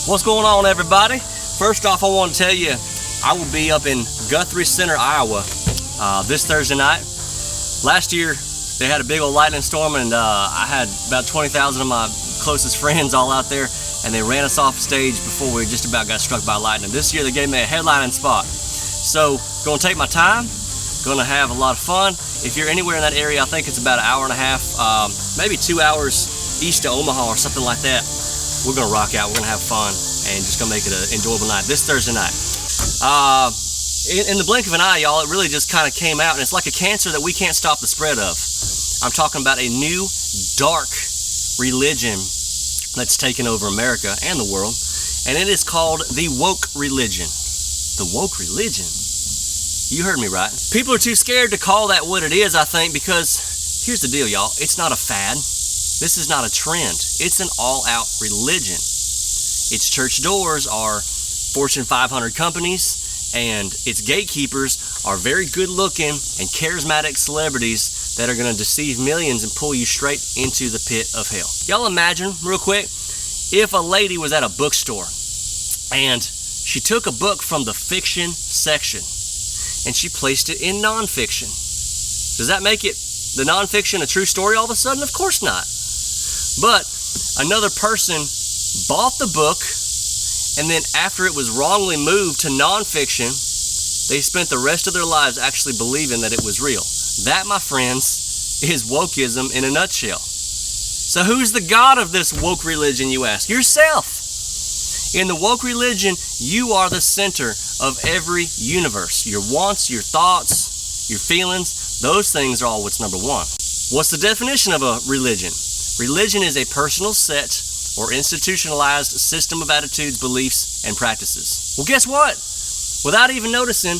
What's going on, everybody? First off, I want to tell you I will be up in Guthrie Center, Iowa this Thursday night. Last year they had a big old lightning storm, and I had about 20,000 of my closest friends all out there, and they ran us off stage before we just about got struck by lightning. This year they gave me a headlining spot. So gonna take my time, gonna have a lot of fun. If you're anywhere in that area, I think it's about an hour and a half, maybe 2 hours east of Omaha or something like that. We're gonna rock out, we're gonna have fun, and just gonna make it an enjoyable night this Thursday night. In the blink of an eye, y'all, it really just kind of came out, and it's like a cancer that we can't stop the spread of. I'm talking about a new dark religion that's taken over America and the world, and it is called the woke religion. The woke religion? You heard me right. People are too scared to call that what it is, I think, because here's the deal, y'all. It's not a fad. This is not a trend. It's an all-out religion. Its church doors are Fortune 500 companies, and its gatekeepers are very good-looking and charismatic celebrities that are going to deceive millions and pull you straight into the pit of hell. Y'all imagine, real quick, if a lady was at a bookstore and she took a book from the fiction section and she placed it in nonfiction. Does that make it, the nonfiction, a true story all of a sudden? Of course not. But another person bought the book, and then after it was wrongly moved to nonfiction, they spent the rest of their lives actually believing that it was real. That, my friends, is wokeism in a nutshell. So who's the god of this woke religion, you ask? Yourself. In the woke religion, you are the center of every universe. Your wants, your thoughts, your feelings, those things are all what's number one. What's the definition of a religion? Religion is a personal set or institutionalized system of attitudes, beliefs, and practices. Well, guess what? Without even noticing,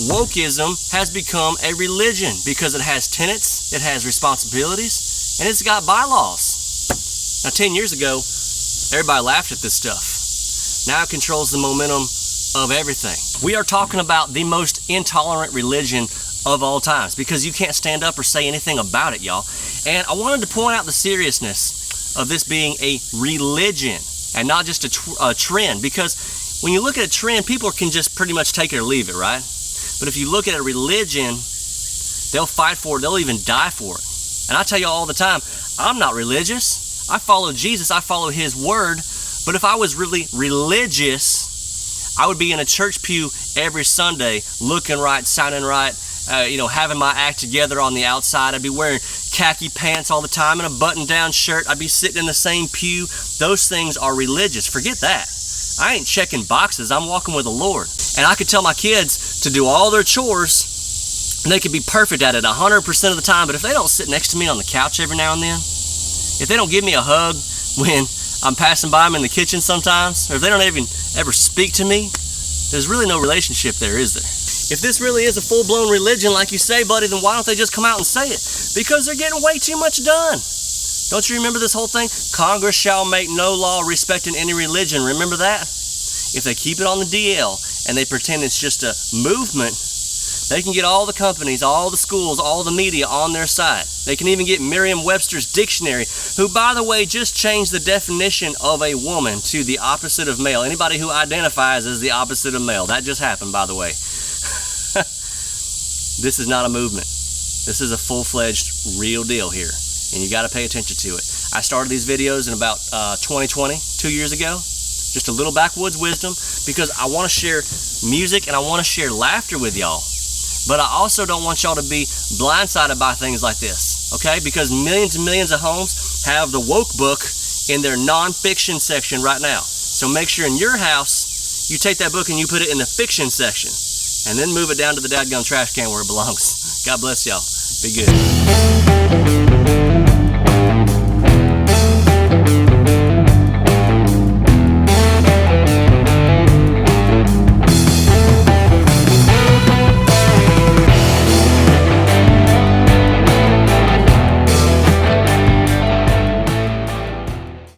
wokeism has become a religion because it has tenets, it has responsibilities, and it's got bylaws. Now, 10 years ago, everybody laughed at this stuff. Now it controls the momentum of everything. We are talking about the most intolerant religion of all times because you can't stand up or say anything about it, y'all. And I wanted to point out the seriousness of this being a religion and not just a trend, because when you look at a trend, people can just pretty much take it or leave it, right? But if you look at a religion, they'll fight for it, they'll even die for it. And I tell you all the time, I'm not religious. I follow Jesus, I follow His word. But if I was really religious, I would be in a church pew every Sunday, looking right, sounding right, having my act together on the outside. I'd be wearing khaki pants all the time and a button-down shirt. I'd be sitting in the same pew. Those things are religious. Forget that. I ain't checking boxes. I'm walking with the Lord. And I could tell my kids to do all their chores, and they could be perfect at it 100% of the time, but if they don't sit next to me on the couch every now and then, if they don't give me a hug when I'm passing by them in the kitchen sometimes, or if they don't even ever speak to me, there's really no relationship there, is there? If this really is a full-blown religion like you say, buddy, then why don't they just come out and say it? Because they're getting way too much done. Don't you remember this whole thing? Congress shall make no law respecting any religion. Remember that? If they keep it on the DL and they pretend it's just a movement, they can get all the companies, all the schools, all the media on their side. They can even get Merriam-Webster's dictionary, who, by the way, just changed the definition of a woman to the opposite of male. Anybody who identifies as the opposite of male. That just happened, by the way. This is not a movement. This is a full-fledged real deal here, and you got to pay attention to it. I started these videos in about 2020, 2 years ago. Just a little backwoods wisdom, because I want to share music and I want to share laughter with y'all. But I also don't want y'all to be blindsided by things like this, okay? Because millions and millions of homes have the woke book in their nonfiction section right now. So make sure in your house, you take that book and you put it in the fiction section, and then move it down to the dadgum trash can where it belongs. God bless y'all. Be good.